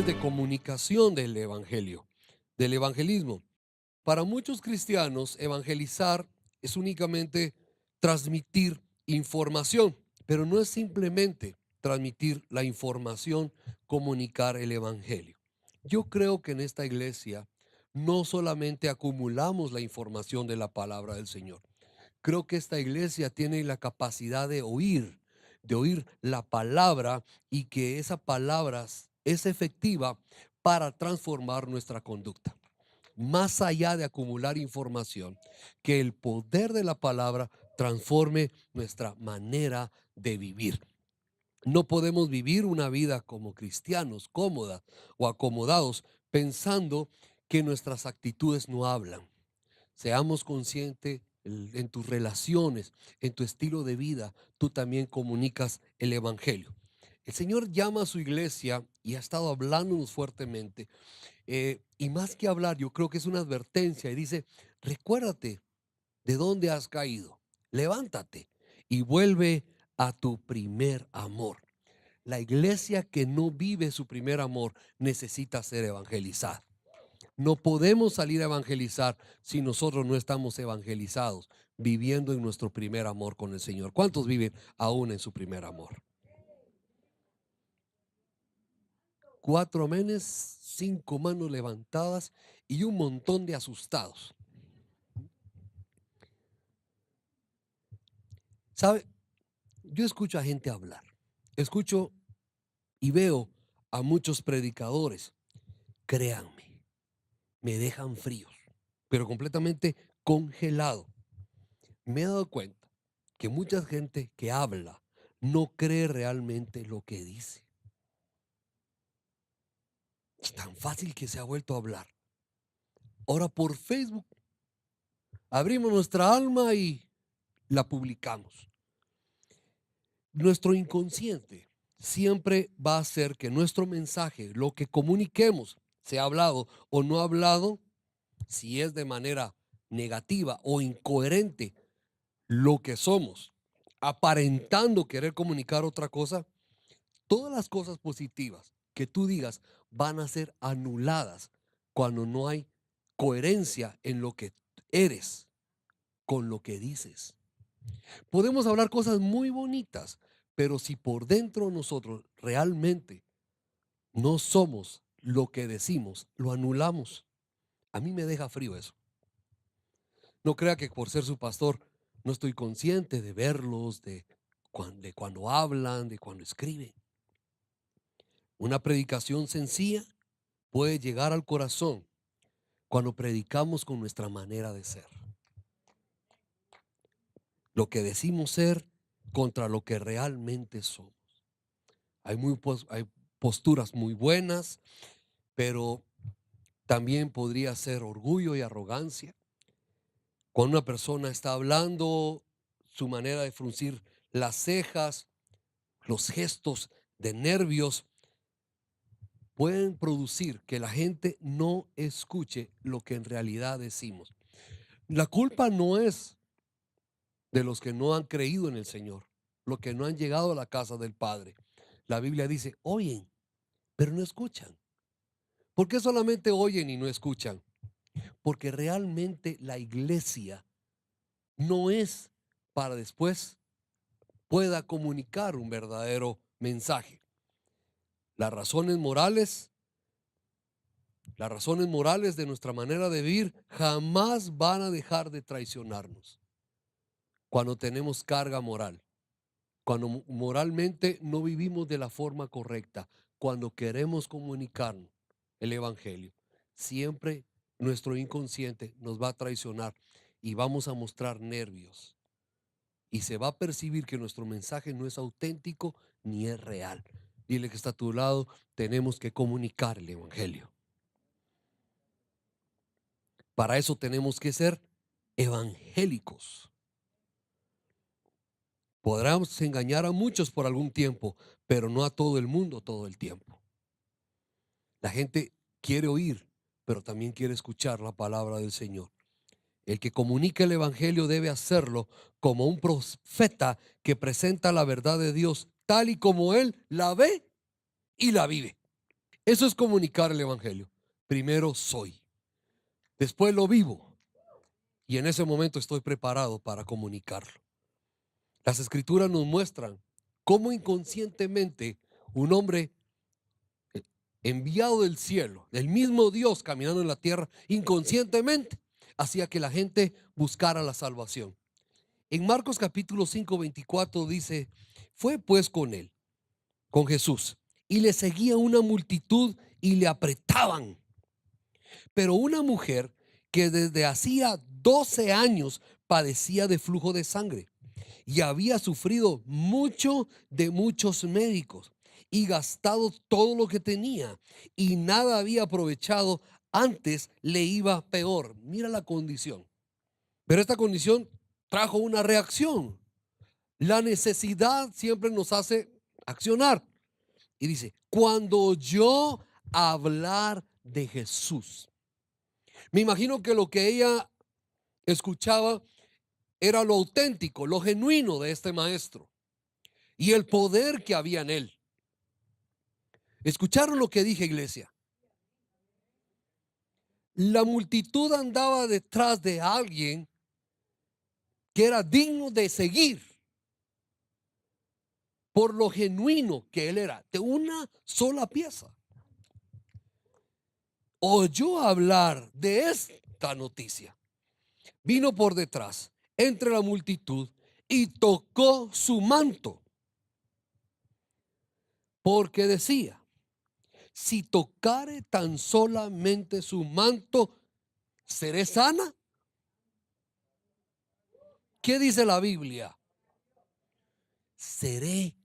de comunicación del evangelio, del evangelismo. Para muchos cristianos, evangelizar es únicamente transmitir información, pero no es simplemente transmitir la información, comunicar el evangelio. Yo creo que en esta iglesia no solamente acumulamos la información de la palabra del Señor. Creo que esta iglesia tiene la capacidad de oír la palabra, y que esa palabra es efectiva para transformar nuestra conducta. Más allá de acumular información, que el poder de la palabra transforme nuestra manera de vivir. No podemos vivir una vida como cristianos, cómoda o acomodados, pensando que nuestras actitudes no hablan. Seamos conscientes en tus relaciones, en tu estilo de vida, tú también comunicas el evangelio. El Señor llama a su iglesia y ha estado hablándonos fuertemente. Y más que hablar, yo creo que es una advertencia y dice: recuérdate de dónde has caído, levántate y vuelve a tu primer amor. La iglesia que no vive su primer amor necesita ser evangelizada. No podemos salir a evangelizar si nosotros no estamos evangelizados, viviendo en nuestro primer amor con el Señor. ¿Cuántos viven aún en su primer amor? Cuatro amenes, cinco manos levantadas y un montón de asustados. ¿Sabe? Yo escucho a gente hablar, escucho y veo a muchos predicadores. Créanme, me dejan fríos, pero completamente congelado. Me he dado cuenta que mucha gente que habla no cree realmente lo que dice. Es tan fácil que se ha vuelto a hablar. Ahora por Facebook abrimos nuestra alma y la publicamos. Nuestro inconsciente siempre va a hacer que nuestro mensaje, lo que comuniquemos, sea hablado o no hablado, si es de manera negativa o incoherente lo que somos, aparentando querer comunicar otra cosa, todas las cosas positivas que tú digas van a ser anuladas cuando no hay coherencia en lo que eres con lo que dices. Podemos hablar cosas muy bonitas, pero si por dentro nosotros realmente no somos lo que decimos, lo anulamos. A mí me deja frío eso. No crea que por ser su pastor no estoy consciente de verlos, de cuando hablan, de cuando escriben. Una predicación sencilla puede llegar al corazón cuando predicamos con nuestra manera de ser. Lo que decimos ser contra lo que realmente somos. Hay posturas muy buenas, pero también podría ser orgullo y arrogancia. Cuando una persona está hablando, su manera de fruncir las cejas, los gestos de nervios, pueden producir que la gente no escuche lo que en realidad decimos. La culpa no es de los que no han creído en el Señor, los que no han llegado a la casa del Padre. La Biblia dice: oyen, pero no escuchan. ¿Por qué solamente oyen y no escuchan? Porque realmente la iglesia no es para después pueda comunicar un verdadero mensaje. Las razones morales, las razones morales de nuestra manera de vivir jamás van a dejar de traicionarnos. Cuando tenemos carga moral, cuando moralmente no vivimos de la forma correcta, cuando queremos comunicar el evangelio, siempre nuestro inconsciente nos va a traicionar y vamos a mostrar nervios. Y se va a percibir que nuestro mensaje no es auténtico ni es real. Dile que está a tu lado: tenemos que comunicar el evangelio. Para eso tenemos que ser evangélicos. Podremos engañar a muchos por algún tiempo, pero no a todo el mundo todo el tiempo. La gente quiere oír, pero también quiere escuchar la palabra del Señor. El que comunica el evangelio debe hacerlo como un profeta que presenta la verdad de Dios tal y como él la ve y la vive. Eso es comunicar el evangelio. Primero soy, después lo vivo y en ese momento estoy preparado para comunicarlo. Las escrituras nos muestran cómo inconscientemente un hombre enviado del cielo, del mismo Dios caminando en la tierra, inconscientemente hacía que la gente buscara la salvación. En Marcos capítulo 5, 24 dice: fue pues con él, con Jesús, y le seguía una multitud y le apretaban. Pero una mujer que desde hacía 12 años padecía de flujo de sangre y había sufrido mucho de muchos médicos y gastado todo lo que tenía y nada había aprovechado, antes le iba peor. Mira la condición. Pero esta condición trajo una reacción. La necesidad siempre nos hace accionar. Y dice: cuando oyó hablar de Jesús. Me imagino que lo que ella escuchaba era lo auténtico, lo genuino de este maestro y el poder que había en él. ¿Escucharon lo que dije, iglesia? La multitud andaba detrás de alguien que era digno de seguir por lo genuino que él era, de una sola pieza. Oyó hablar de esta noticia, vino por detrás, entre la multitud, y tocó su manto, porque decía: si tocare tan solamente su manto, ¿seré sana? ¿Qué dice la Biblia? Seré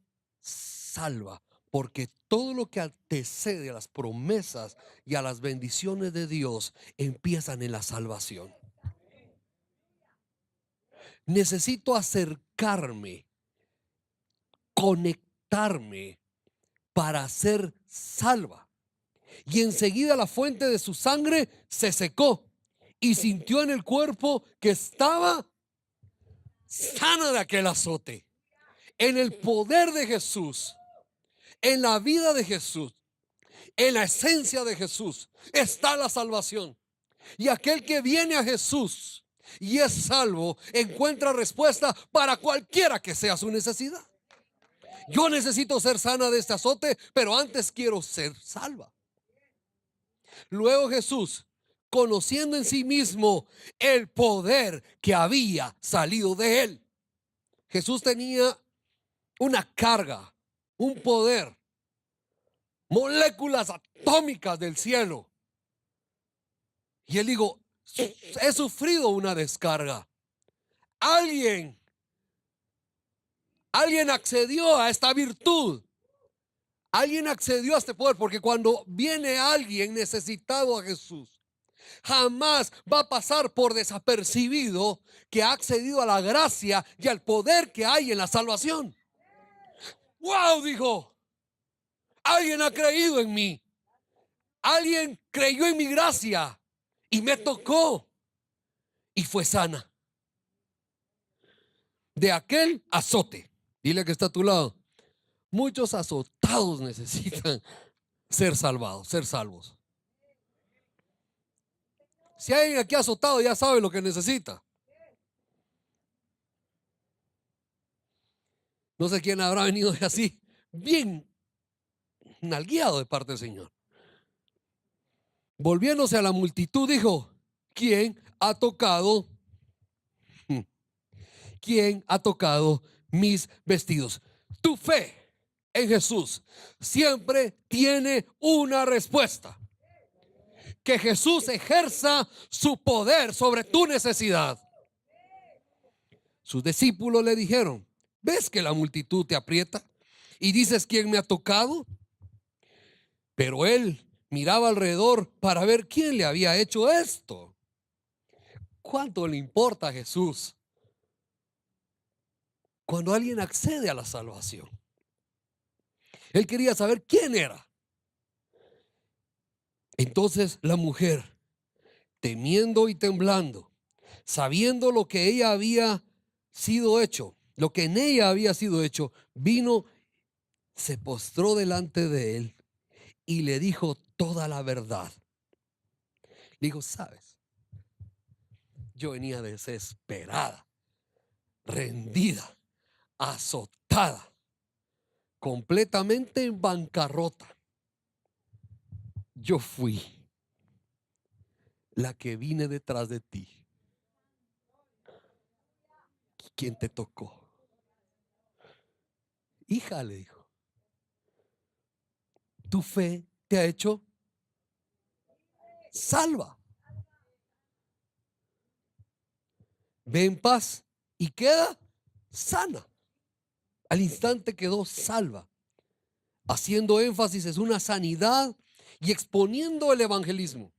salva, porque todo lo que antecede a las promesas y a las bendiciones de Dios empiezan en la salvación. Necesito acercarme, conectarme para ser salva. Y enseguida la fuente de su sangre se secó y sintió en el cuerpo que estaba sana de aquel azote. En el poder de Jesús, en la vida de Jesús, en la esencia de Jesús está la salvación. Y aquel que viene a Jesús y es salvo encuentra respuesta para cualquiera que sea su necesidad. Yo necesito ser sana de este azote, pero antes quiero ser salva. Luego Jesús, conociendo en sí mismo el poder que había salido de él, Jesús tenía una carga, un poder, moléculas atómicas del cielo. Y él dijo: he sufrido una descarga. Alguien accedió a esta virtud. Alguien accedió a este poder, porque cuando viene alguien necesitado a Jesús, jamás va a pasar por desapercibido que ha accedido a la gracia y al poder que hay en la salvación. ¡Wow! Dijo: alguien ha creído en mí. Alguien creyó en mi gracia y me tocó y fue sana de aquel azote. Dile que está a tu lado: muchos azotados necesitan ser salvados, ser salvos. Si hay alguien aquí azotado, ya sabe lo que necesita. No sé quién habrá venido así, bien nalgueado de parte del Señor. Volviéndose a la multitud, dijo: ¿quién ha tocado? ¿Quién ha tocado mis vestidos? Tu fe en Jesús siempre tiene una respuesta. Que Jesús ejerza su poder sobre tu necesidad. Sus discípulos le dijeron: ¿ves que la multitud te aprieta y dices: ¿quién me ha tocado? Pero él miraba alrededor para ver quién le había hecho esto. ¿Cuánto le importa a Jesús cuando alguien accede a la salvación? Él quería saber quién era. Entonces la mujer, temiendo y temblando, sabiendo lo que ella había sido hecho, lo que en ella había sido hecho, vino, se postró delante de él y le dijo toda la verdad. Le dijo, sabes, yo venía desesperada, rendida, azotada, completamente en bancarrota. Yo fui la que vine detrás de ti. ¿Quién te tocó? Hija, le dijo, tu fe te ha hecho salva. Ve en paz y queda sana. Al instante quedó salva, haciendo énfasis en una sanidad y exponiendo el evangelismo.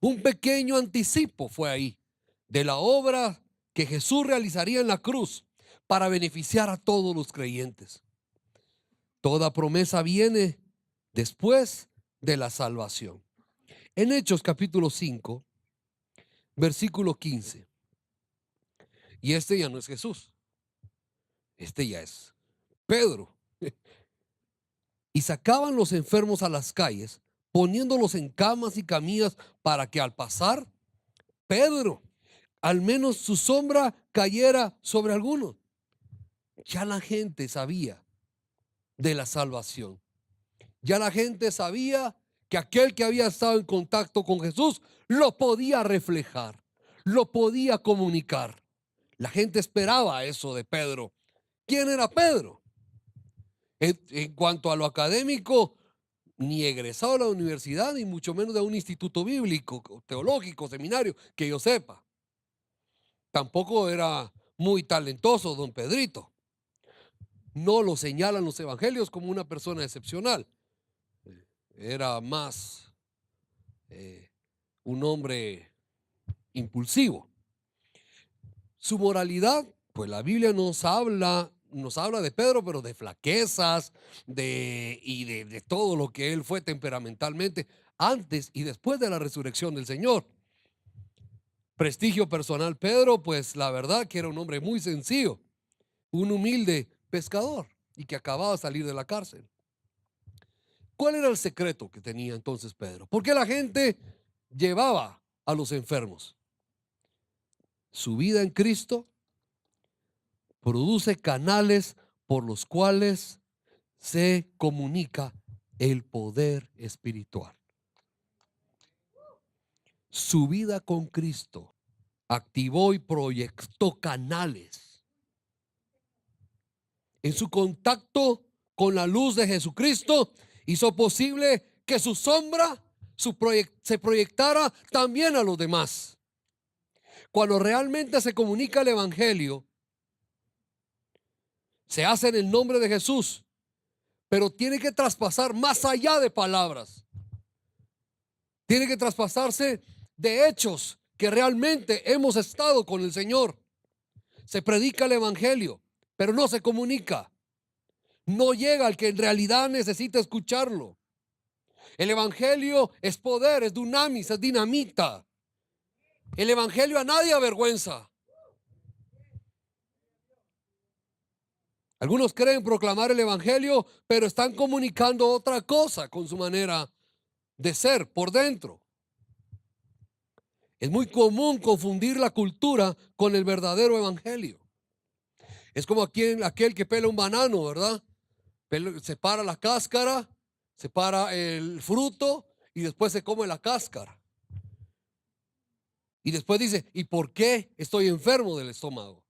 Un pequeño anticipo fue ahí de la obra que Jesús realizaría en la cruz para beneficiar a todos los creyentes. Toda promesa viene después de la salvación. En Hechos capítulo 5, versículo 15. Y este ya no es Jesús, este ya es Pedro. Y sacaban los enfermos a las calles, poniéndolos en camas y camillas para que al pasar Pedro, al menos su sombra cayera sobre algunos. Ya la gente sabía de la salvación. Ya la gente sabía que aquel que había estado en contacto con Jesús lo podía reflejar, lo podía comunicar. La gente esperaba eso de Pedro. ¿Quién era Pedro? En cuanto a lo académico, ni egresado de la universidad, ni mucho menos de un instituto bíblico, teológico, seminario, que yo sepa. Tampoco era muy talentoso don Pedrito. No lo señalan los evangelios como una persona excepcional. Era más un hombre impulsivo. Su moralidad, pues la Biblia nos habla de Pedro, pero de flaquezas, de todo lo que él fue temperamentalmente antes y después de la resurrección del Señor. Prestigio personal, Pedro, pues la verdad que era un hombre muy sencillo, un humilde pescador y que acababa de salir de la cárcel. ¿Cuál era el secreto que tenía entonces Pedro? ¿Por qué la gente llevaba a los enfermos? Su vida en Cristo produce canales por los cuales se comunica el poder espiritual. Su vida con Cristo activó y proyectó canales. En su contacto con la luz de Jesucristo hizo posible que su sombra se proyectara también a los demás. Cuando realmente se comunica el evangelio, se hace en el nombre de Jesús, pero tiene que traspasar más allá de palabras. Tiene que traspasarse de hechos que realmente hemos estado con el Señor. Se predica el evangelio, pero no se comunica. No llega al que en realidad necesita escucharlo. El evangelio es poder, es dunamis, es dinamita. El evangelio a nadie avergüenza. Algunos creen proclamar el evangelio, pero están comunicando otra cosa con su manera de ser por dentro. Es muy común confundir la cultura con el verdadero evangelio. Es como aquel que pela un banano, ¿verdad? Separa la cáscara, separa el fruto y después se come la cáscara. Y después dice, ¿y por qué estoy enfermo del estómago?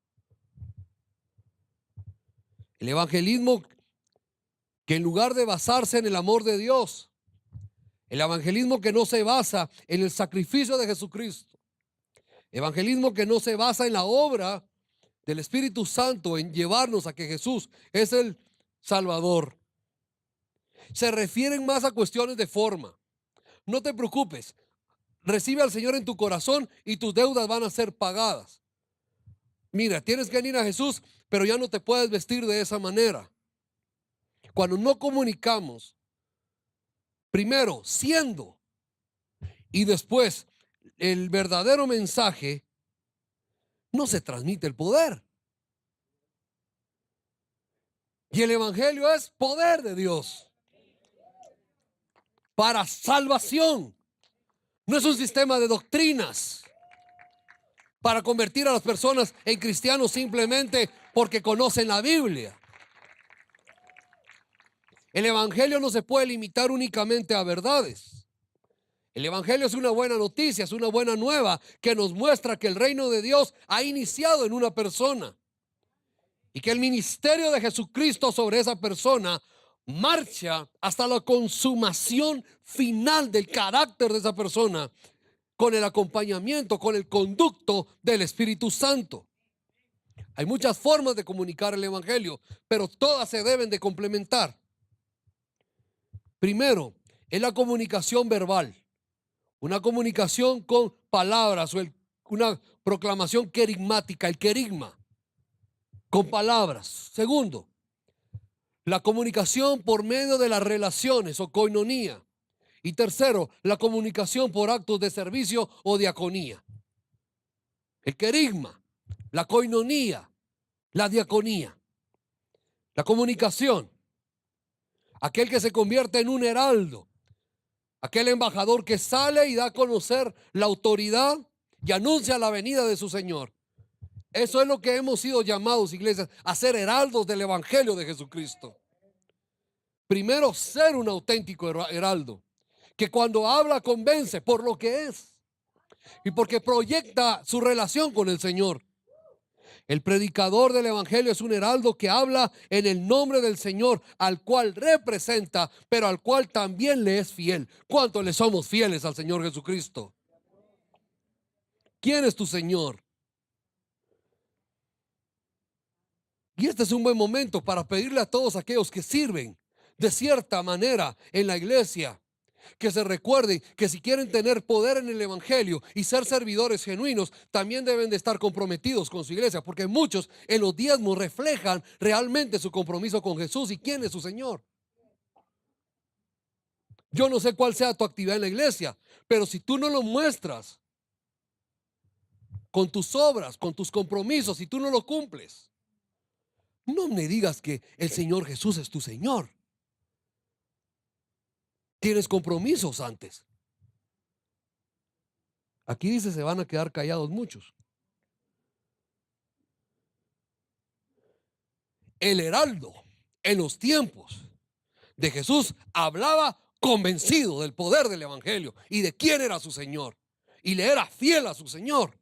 El evangelismo que en lugar de basarse en el amor de Dios, el evangelismo que no se basa en el sacrificio de Jesucristo, evangelismo que no se basa en la obra del Espíritu Santo, en llevarnos a que Jesús es el Salvador, se refieren más a cuestiones de forma. No te preocupes, recibe al Señor en tu corazón y tus deudas van a ser pagadas. Mira, tienes que venir a Jesús, pero ya no te puedes vestir de esa manera. Cuando no comunicamos, primero siendo y después el verdadero mensaje, no se transmite el poder. Y el evangelio es poder de Dios. para salvación. No es un sistema de doctrinas para convertir a las personas en cristianos simplemente porque conocen la Biblia. El evangelio no se puede limitar únicamente a verdades. El evangelio es una buena noticia, es una buena nueva que nos muestra que el reino de Dios ha iniciado en una persona y que el ministerio de Jesucristo sobre esa persona marcha hasta la consumación final del carácter de esa persona, con el acompañamiento, con el conducto del Espíritu Santo. Hay muchas formas de comunicar el evangelio, pero todas se deben de complementar. Primero, es la comunicación verbal, una comunicación con palabras o una proclamación querigmática, el querigma, con palabras. Segundo, la comunicación por medio de las relaciones o koinonía. Y tercero, la comunicación por actos de servicio o diaconía. El querigma, la koinonía, la diaconía. La comunicación, aquel que se convierte en un heraldo, aquel embajador que sale y da a conocer la autoridad y anuncia la venida de su Señor. Eso es lo que hemos sido llamados, iglesias, a ser heraldos del evangelio de Jesucristo. Primero, ser un auténtico heraldo, que cuando habla convence por lo que es y porque proyecta su relación con el Señor. El predicador del evangelio es un heraldo que habla en el nombre del Señor, al cual representa, pero al cual también le es fiel. ¿Cuánto le somos fieles al Señor Jesucristo? ¿Quién es tu Señor? Y este es un buen momento para pedirle a todos aquellos que sirven de cierta manera en la iglesia, que se recuerden que si quieren tener poder en el evangelio y ser servidores genuinos, también deben de estar comprometidos con su iglesia, porque muchos en los diezmos reflejan realmente su compromiso con Jesús y quién es su Señor. Yo no sé cuál sea tu actividad en la iglesia, pero si tú no lo muestras con tus obras, con tus compromisos, si tú no lo cumples, no me digas que el Señor Jesús es tu Señor. Tienes compromisos antes. Aquí dice, se van a quedar callados muchos. El heraldo en los tiempos de Jesús hablaba convencido del poder del evangelio y de quién era su Señor, y le era fiel a su Señor.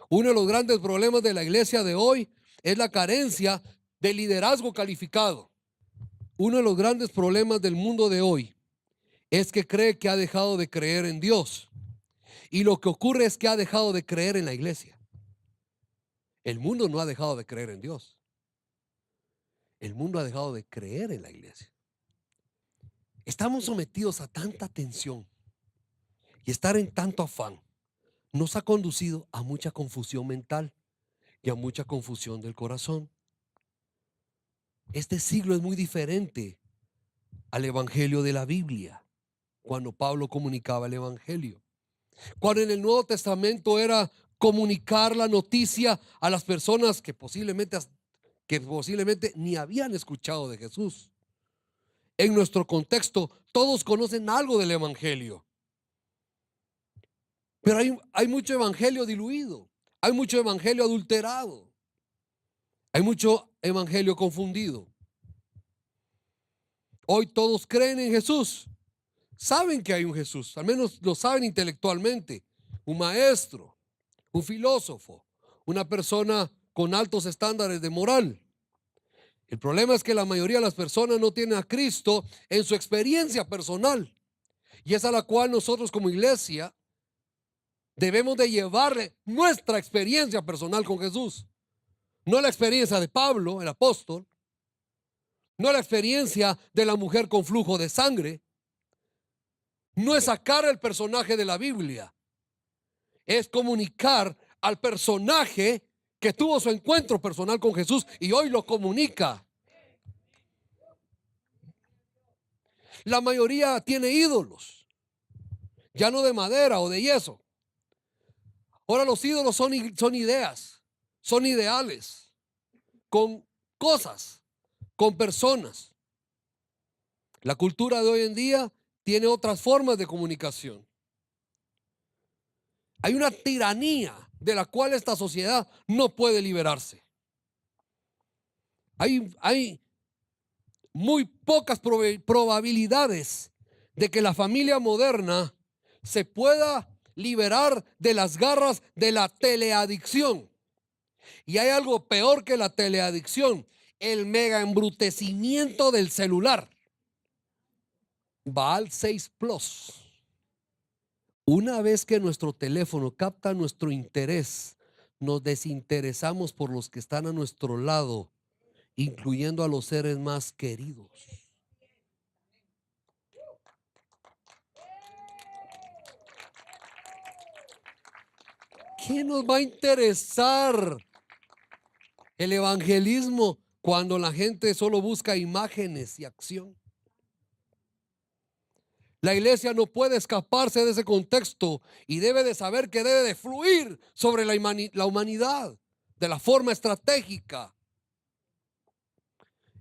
Uno de los grandes problemas de la iglesia de hoy es la carencia de liderazgo calificado. Uno de los grandes problemas del mundo de hoy es que cree que ha dejado de creer en Dios, y lo que ocurre es que ha dejado de creer en la iglesia. El mundo no ha dejado de creer en Dios. El mundo ha dejado de creer en la iglesia. Estamos sometidos a tanta tensión y estar en tanto afán nos ha conducido a mucha confusión mental y a mucha confusión del corazón. Este siglo es muy diferente al evangelio de la Biblia, cuando Pablo comunicaba el evangelio. Cuando en el Nuevo Testamento era comunicar la noticia a las personas que posiblemente ni habían escuchado de Jesús. En nuestro contexto, todos conocen algo del evangelio, pero hay mucho evangelio diluido, hay mucho evangelio adulterado, hay mucho evangelio confundido. Hoy todos creen en Jesús, saben que hay un Jesús, al menos lo saben intelectualmente, un maestro, un filósofo, una persona con altos estándares de moral. El problema es que la mayoría de las personas no tienen a Cristo en su experiencia personal, y es a la cual nosotros como iglesia debemos de llevarle nuestra experiencia personal con Jesús. No la experiencia de Pablo, el apóstol, no la experiencia de la mujer con flujo de sangre. No es sacar el personaje de la Biblia, es comunicar al personaje que tuvo su encuentro personal con Jesús y hoy lo comunica. La mayoría tiene ídolos, ya no de madera o de yeso. Ahora los ídolos son ideas, son ideales, con cosas, con personas. La cultura de hoy en día tiene otras formas de comunicación. Hay una tiranía de la cual esta sociedad no puede liberarse. Hay muy pocas probabilidades de que la familia moderna se pueda liberar de las garras de la teleadicción. Y hay algo peor que la teleadicción: el mega embrutecimiento del celular. Va al 6 Plus. Una vez que nuestro teléfono capta nuestro interés, nos desinteresamos por los que están a nuestro lado, incluyendo a los seres más queridos. ¿Qué nos va a interesar el evangelismo cuando la gente solo busca imágenes y acción? La iglesia no puede escaparse de ese contexto y debe de saber que debe de fluir sobre la humanidad de la forma estratégica.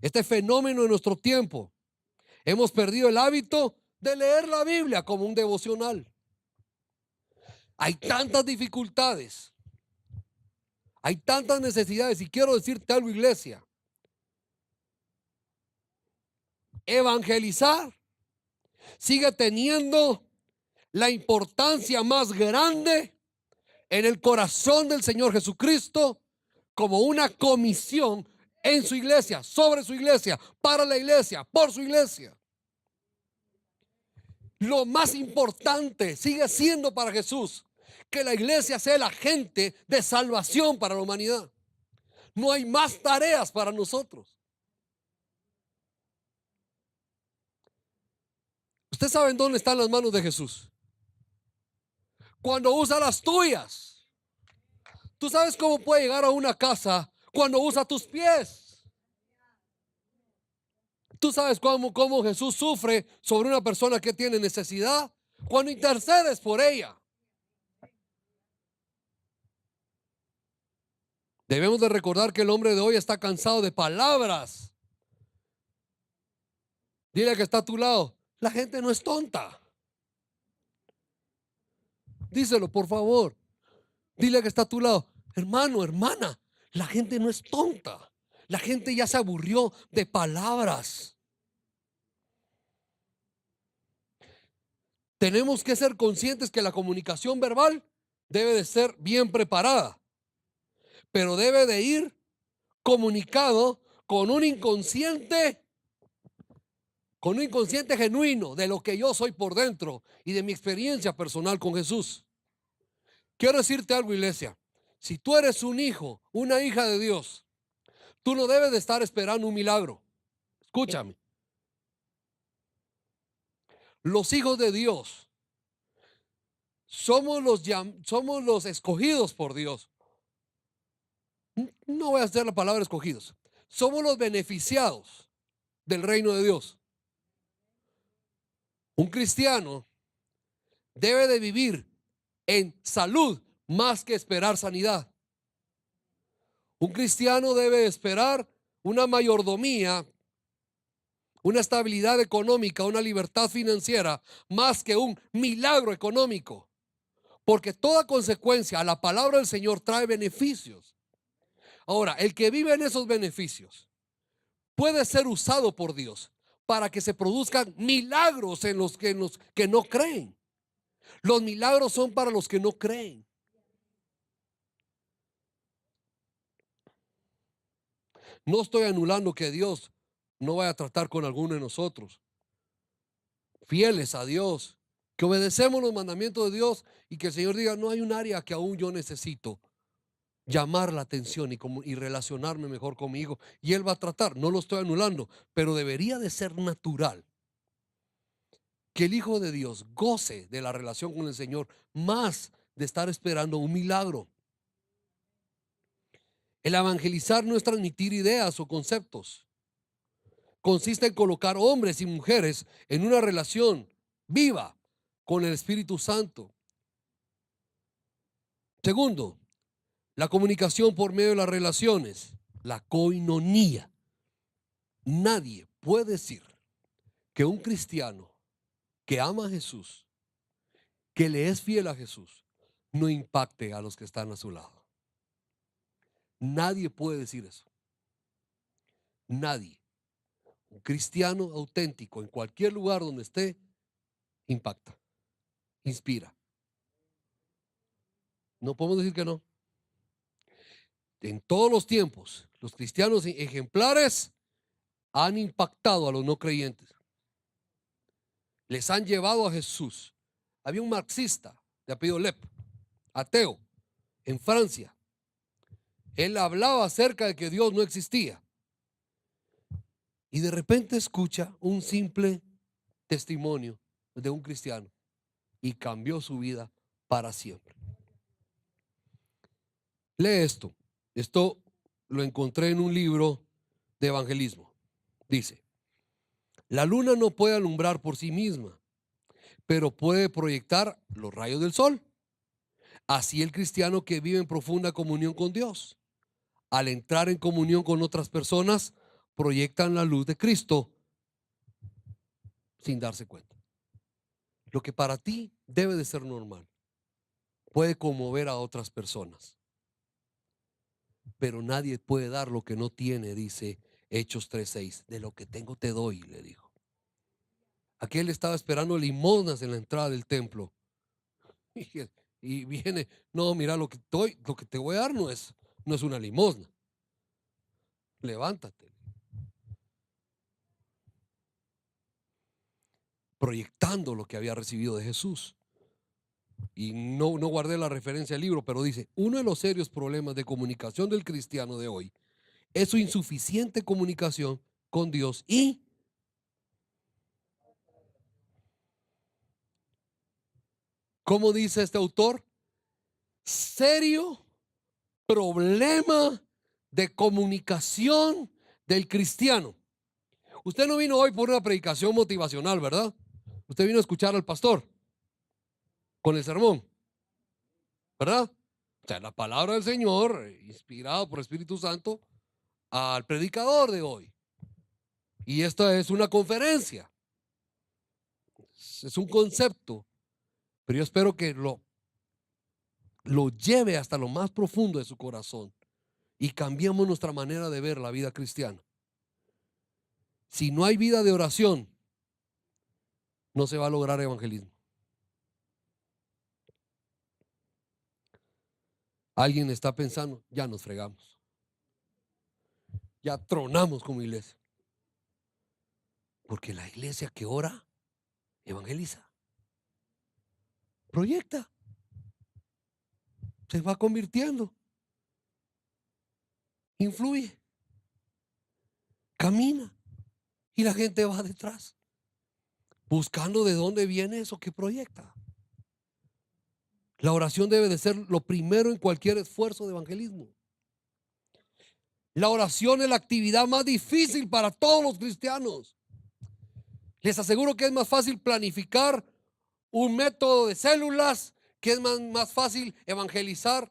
Este fenómeno en nuestro tiempo, hemos perdido el hábito de leer la Biblia como un devocional. Hay tantas dificultades, hay tantas necesidades, y quiero decirte algo, iglesia: evangelizar sigue teniendo la importancia más grande en el corazón del Señor Jesucristo, como una comisión en su iglesia, sobre su iglesia, para la iglesia, por su iglesia. Lo más importante sigue siendo para Jesús que la iglesia sea el agente de salvación para la humanidad. No hay más tareas para nosotros. Usted sabe en dónde están las manos de Jesús. Cuando usa las tuyas. Tú sabes cómo puede llegar a una casa cuando usa tus pies. Tú sabes cómo Jesús sufre sobre una persona que tiene necesidad cuando intercedes por ella. Debemos de recordar que el hombre de hoy está cansado de palabras. Dile que está a tu lado: la gente no es tonta. Díselo, por favor. Dile que está a tu lado: hermano, hermana, la gente no es tonta. La gente ya se aburrió de palabras. Tenemos que ser conscientes que la comunicación verbal debe de ser bien preparada, pero debe de ir comunicado con un inconsciente genuino de lo que yo soy por dentro y de mi experiencia personal con Jesús. Quiero decirte algo, iglesia: si tú eres un hijo, una hija de Dios, tú no debes de estar esperando un milagro. Escúchame. Los hijos de Dios somos los escogidos por Dios. No voy a hacer la palabra escogidos. Somos los beneficiados del reino de Dios. Un cristiano debe de vivir en salud más que esperar sanidad. Un cristiano debe esperar una mayordomía, una estabilidad económica, una libertad financiera, más que un milagro económico. Porque toda consecuencia a la palabra del Señor trae beneficios. Ahora, el que vive en esos beneficios puede ser usado por Dios para que se produzcan milagros en los que no creen. Los milagros son para los que no creen. No estoy anulando que Dios no vaya a tratar con alguno de nosotros, fieles a Dios, que obedecemos los mandamientos de Dios, y que el Señor diga: no hay un área que aún yo necesito llamar la atención y relacionarme mejor conmigo, y Él va a tratar. No lo estoy anulando, pero debería de ser natural que el Hijo de Dios goce de la relación con el Señor más de estar esperando un milagro. El evangelizar no es transmitir ideas o conceptos. Consiste en colocar hombres y mujeres en una relación viva con el Espíritu Santo. Segundo, la comunicación por medio de las relaciones, la koinonía. Nadie puede decir que un cristiano que ama a Jesús, que le es fiel a Jesús, no impacte a los que están a su lado. Nadie puede decir eso. Nadie. Un cristiano auténtico en cualquier lugar donde esté, impacta, inspira. No podemos decir que no. En todos los tiempos, los cristianos ejemplares han impactado a los no creyentes. Les han llevado a Jesús. Había un marxista de apellido Lep, ateo, en Francia. Él hablaba acerca de que Dios no existía. Y de repente escucha un simple testimonio de un cristiano y cambió su vida para siempre. Lee esto. Esto lo encontré en un libro de evangelismo. Dice: la luna no puede alumbrar por sí misma, pero puede proyectar los rayos del sol. Así el cristiano que vive en profunda comunión con Dios, al entrar en comunión con otras personas, proyectan la luz de Cristo sin darse cuenta. Lo que para ti debe de ser normal puede conmover a otras personas, pero nadie puede dar lo que no tiene, dice Hechos 3:6. De lo que tengo te doy, le dijo. Aquel estaba esperando limosnas en la entrada del templo y viene: no, mira, lo que te voy a dar no es una limosna. Levántate. Proyectando lo que había recibido de Jesús. Y no guardé la referencia al libro, pero dice: uno de los serios problemas de comunicación del cristiano de hoy es su insuficiente comunicación con Dios y ¿cómo dice este autor? Serio problema de comunicación del cristiano. Usted no vino hoy por una predicación motivacional, ¿verdad? Usted vino a escuchar al pastor con el sermón, ¿verdad? O sea, la palabra del Señor, inspirado por el Espíritu Santo, al predicador de hoy. Y esta es una conferencia, es un concepto, pero yo espero que lo lleve hasta lo más profundo de su corazón y cambiemos nuestra manera de ver la vida cristiana. Si no hay vida de oración, no se va a lograr evangelismo. Alguien está pensando: ya nos fregamos, ya tronamos como iglesia. Porque la iglesia que ora, evangeliza, proyecta, se va convirtiendo, influye, camina, y la gente va detrás, buscando de dónde viene eso que proyecta. La oración debe de ser lo primero en cualquier esfuerzo de evangelismo. La oración es la actividad más difícil para todos los cristianos. Les aseguro que es más fácil planificar un método de células, que es más fácil evangelizar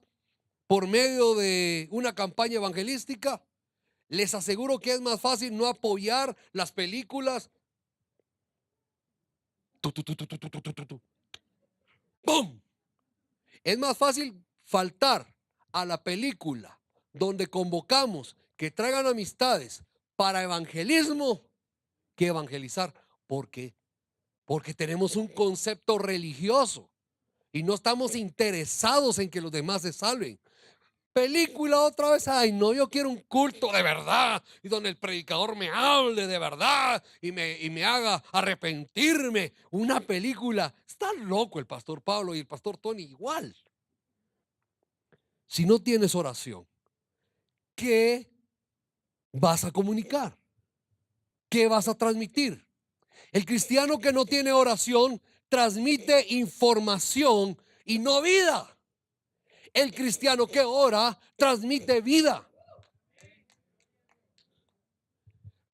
por medio de una campaña evangelística. Les aseguro que es más fácil no apoyar las películas. ¡Bum! Es más fácil faltar a la película donde convocamos que traigan amistades para evangelismo que evangelizar. ¿Por qué? Porque tenemos un concepto religioso y no estamos interesados en que los demás se salven. Película otra vez: ay no, yo quiero un culto de verdad y donde el predicador me hable de verdad y me haga arrepentirme. Una película. Está loco el pastor Pablo y el pastor Tony igual. Si no tienes oración, ¿qué vas a comunicar? ¿Qué vas a transmitir? El cristiano que no tiene oración transmite información y no vida. El cristiano que ora transmite vida.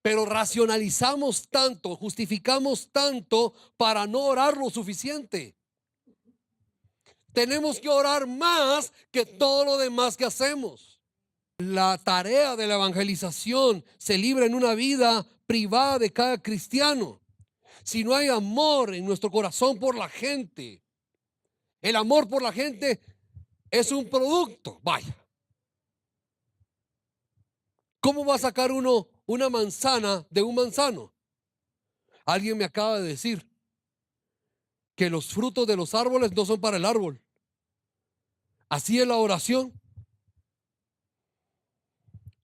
Pero racionalizamos tanto, justificamos tanto para no orar lo suficiente. Tenemos que orar más que todo lo demás que hacemos. La tarea de la evangelización se libra en una vida privada de cada cristiano. si no hay amor en nuestro corazón por la gente, el amor por la gente es un producto. Vaya, ¿cómo va a sacar uno una manzana de un manzano? Alguien me acaba de decir que los frutos de los árboles no son para el árbol. Así es la oración.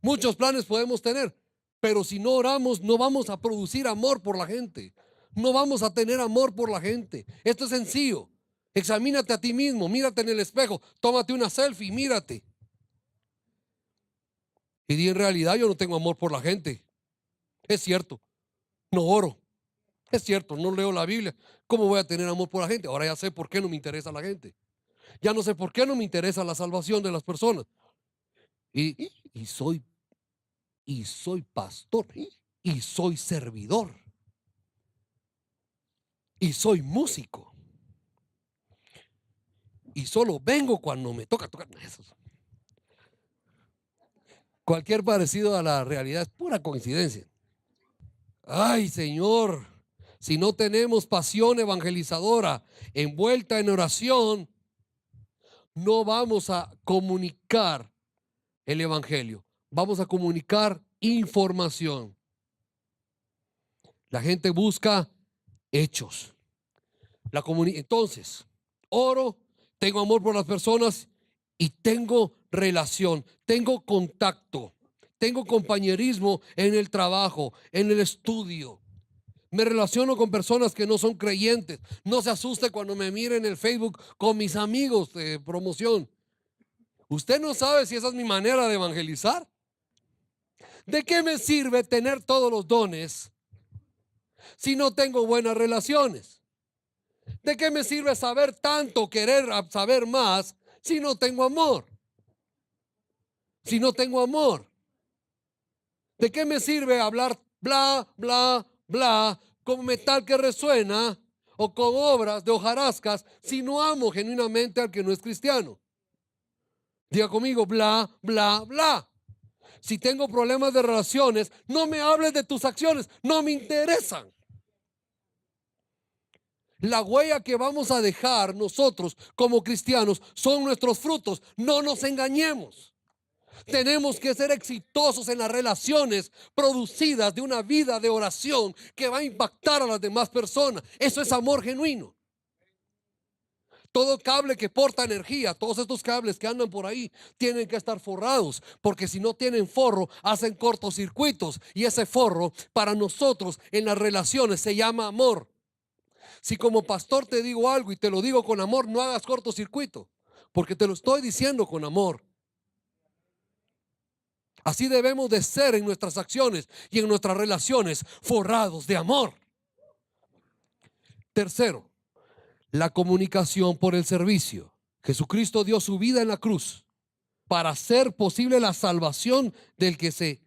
Muchos planes podemos tener, pero si no oramos, no vamos a producir amor por la gente. No vamos a tener amor por la gente. Esto es sencillo. Examínate a ti mismo, mírate en el espejo, tómate una selfie, mírate. Y di, en realidad yo no tengo amor por la gente. Es cierto, no oro. Es cierto, no leo la Biblia. ¿Cómo voy a tener amor por la gente? Ahora ya sé por qué no me interesa la gente. Ya no sé por qué no me interesa la salvación de las personas. Y soy pastor y soy servidor y soy músico y solo vengo cuando me toca tocar. Cualquier parecido a la realidad es pura coincidencia. Ay, Señor, si no tenemos pasión evangelizadora envuelta en oración, no vamos a comunicar el evangelio. Vamos a comunicar información. La gente busca hechos. Entonces, oro, tengo amor por las personas y tengo relación, tengo contacto, tengo compañerismo en el trabajo, en el estudio. Me relaciono con personas que no son creyentes. No se asuste cuando me mire en el Facebook con mis amigos de promoción. Usted no sabe si esa es mi manera de evangelizar. ¿De qué me sirve tener todos los dones si no tengo buenas relaciones? ¿De qué me sirve saber tanto, querer saber más, si no tengo amor? Si no tengo amor, ¿de qué me sirve hablar bla, bla, bla, como metal que resuena o con obras de hojarascas si no amo genuinamente al que no es cristiano? Diga conmigo, bla, bla, bla. Si tengo problemas de relaciones, no me hables de tus acciones, no me interesan. La huella que vamos a dejar nosotros como cristianos son nuestros frutos. No nos engañemos. Tenemos que ser exitosos en las relaciones producidas de una vida de oración que va a impactar a las demás personas. Eso es amor genuino. Todo cable que porta energía, todos estos cables que andan por ahí, tienen que estar forrados, porque si no tienen forro, hacen cortocircuitos. Y ese forro para nosotros en las relaciones se llama amor. Si como pastor te digo algo y te lo digo con amor, no hagas cortocircuito, porque te lo estoy diciendo con amor. Así debemos de ser en nuestras acciones y en nuestras relaciones, forrados de amor. Tercero, la comunicación por el servicio. Jesucristo dio su vida en la cruz para hacer posible la salvación del que se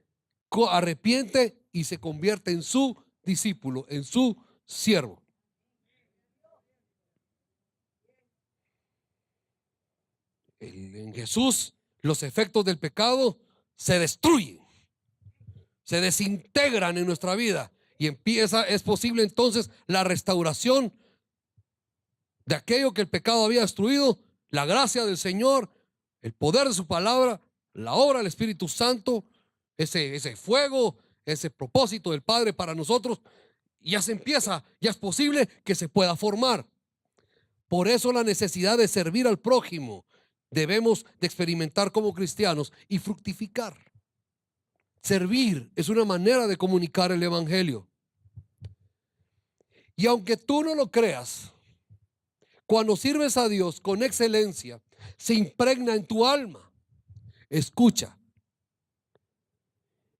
arrepiente y se convierte en su discípulo, en su siervo. En Jesús los efectos del pecado se destruyen, se desintegran en nuestra vida y es posible entonces la restauración de aquello que el pecado había destruido. La gracia del Señor, el poder de su palabra, la obra del Espíritu Santo, ese fuego, ese propósito del Padre para nosotros, ya se empieza, ya es posible que se pueda formar. Por eso la necesidad de servir al prójimo debemos de experimentar como cristianos y fructificar. Servir es una manera de comunicar el evangelio. Y aunque tú no lo creas, cuando sirves a Dios con excelencia, se impregna en tu alma. Escucha,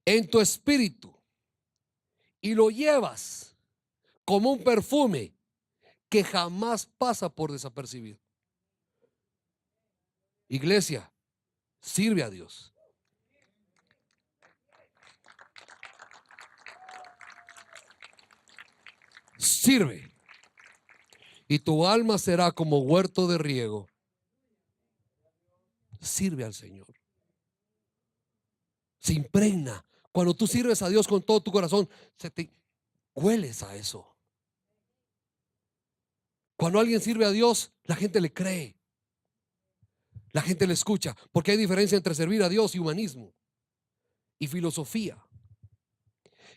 en tu espíritu, y lo llevas como un perfume que jamás pasa por desapercibido. Iglesia, sirve a Dios. Sirve. Y tu alma será como huerto de riego. Sirve al Señor. Se impregna. Cuando tú sirves a Dios con todo tu corazón, hueles a eso. Cuando alguien sirve a Dios, la gente le cree, la gente le escucha, porque hay diferencia entre servir a Dios y humanismo y filosofía.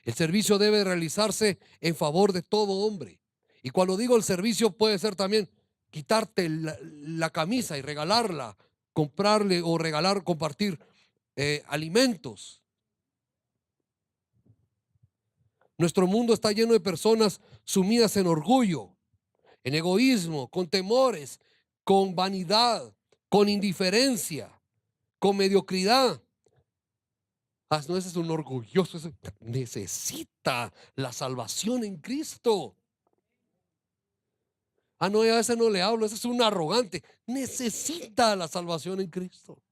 El servicio debe realizarse en favor de todo hombre. Y cuando digo el servicio, puede ser también quitarte la camisa y regalarla, comprarle o regalar, compartir alimentos. Nuestro mundo está lleno de personas sumidas en orgullo, en egoísmo, con temores, con vanidad, con indiferencia, con mediocridad. No, ese es un orgulloso, necesita la salvación en Cristo. No, a ese no le hablo, ese es un arrogante. Necesita la salvación en Cristo.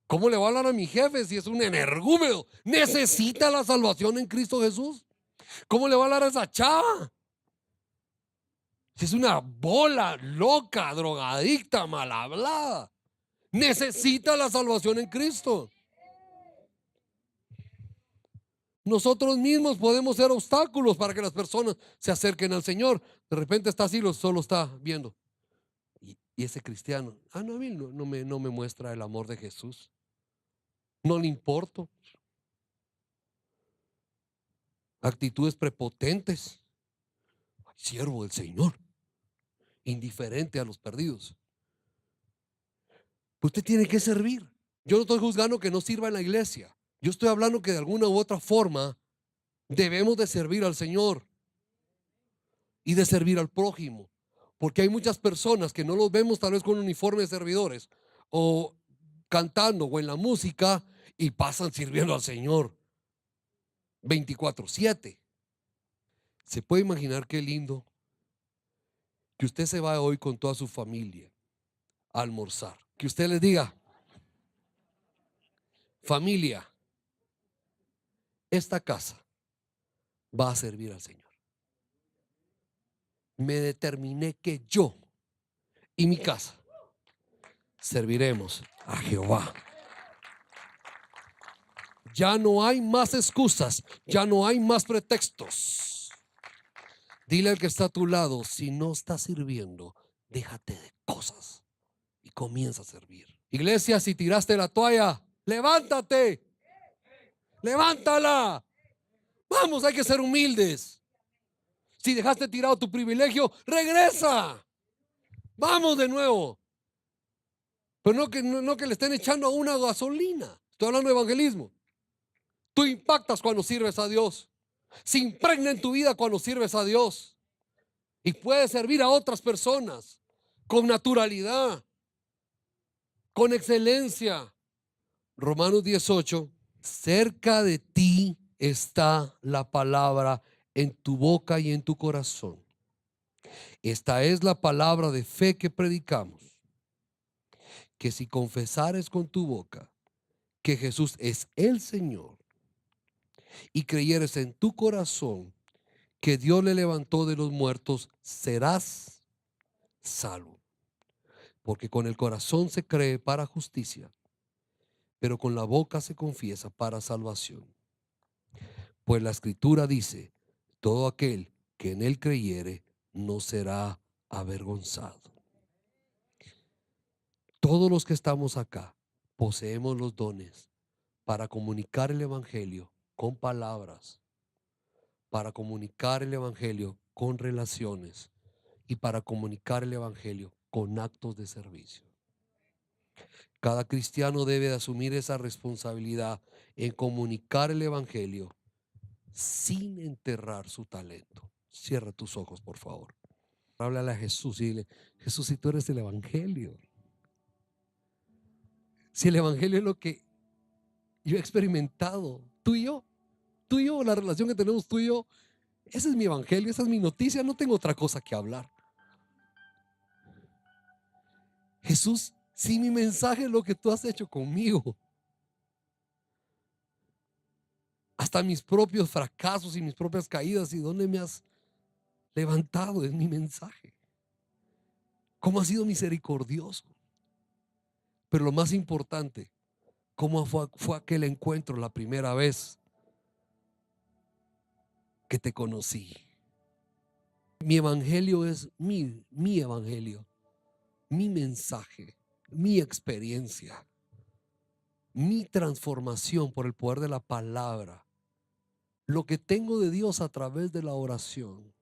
¿Cómo le va a hablar a mi jefe si es un energúmeno? Necesita la salvación en Cristo Jesús. ¿Cómo le va a hablar a esa chava si es una bola loca, drogadicta, mal hablada? Necesita la salvación en Cristo. Nosotros mismos podemos ser obstáculos para que las personas se acerquen al Señor. De repente está así, solo está viendo. Y ese cristiano, no, a mí no me muestra el amor de Jesús. No le importo. Actitudes prepotentes. Siervo del Señor, indiferente a los perdidos. Usted tiene que servir. Yo no estoy juzgando que no sirva en la iglesia. Yo estoy hablando que de alguna u otra forma debemos de servir al Señor y de servir al prójimo. Porque hay muchas personas que no los vemos tal vez con uniforme de servidores o cantando o en la música y pasan sirviendo al Señor 24/7. ¿Se puede imaginar qué lindo que usted se va hoy con toda su familia a almorzar? Que usted les diga: familia, esta casa va a servir al Señor. Me determiné que yo y mi casa serviremos a Jehová. Ya no hay más excusas, ya no hay más pretextos. Dile al que está a tu lado: si no estás sirviendo, déjate de cosas y comienza a servir. Iglesia, si tiraste la toalla, levántate, levántala. Vamos, hay que ser humildes. Si dejaste tirado tu privilegio, regresa. Vamos de nuevo. Pero no que le estén echando a una gasolina. Estoy hablando de evangelismo. Tú impactas cuando sirves a Dios. Se impregna en tu vida cuando sirves a Dios. Y puedes servir a otras personas con naturalidad, con excelencia. Romanos 18. Cerca de ti está la palabra, en tu boca y en tu corazón. Esta es la palabra de fe que predicamos: que si confesares con tu boca que Jesús es el Señor y creyeres en tu corazón que Dios le levantó de los muertos, serás salvo. Porque con el corazón se cree para justicia, pero con la boca se confiesa para salvación. Pues la Escritura dice: todo aquel que en él creyere no será avergonzado. Todos los que estamos acá poseemos los dones para comunicar el evangelio con palabras, para comunicar el evangelio con relaciones y para comunicar el evangelio con actos de servicio. Cada cristiano debe de asumir esa responsabilidad en comunicar el evangelio sin enterrar su talento. Cierra tus ojos, por favor. Háblale a Jesús y dile: Jesús, si tú eres el evangelio, si el evangelio es lo que yo he experimentado, tú y yo, la relación que tenemos tú y yo, ese es mi evangelio, esa es mi noticia, no tengo otra cosa que hablar. Jesús, si mi mensaje es lo que tú has hecho conmigo, hasta mis propios fracasos y mis propias caídas y dónde me has levantado, es mi mensaje. Cómo has sido misericordioso. Pero lo más importante, cómo fue aquel encuentro la primera vez que te conocí. Mi evangelio es mi evangelio, mi mensaje, mi experiencia, mi transformación por el poder de la palabra, lo que tengo de Dios a través de la oración,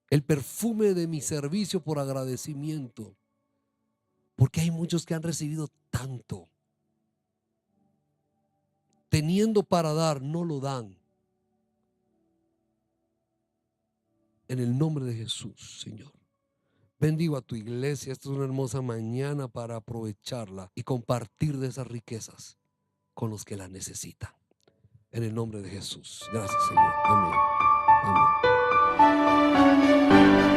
el perfume de mi servicio por agradecimiento, porque hay muchos que han recibido tanto, teniendo para dar, no lo dan. En el nombre de Jesús, Señor. Bendigo a tu iglesia. Esta es una hermosa mañana para aprovecharla y compartir de esas riquezas con los que la necesitan. En el nombre de Jesús. Gracias, Señor. Amén. Amén.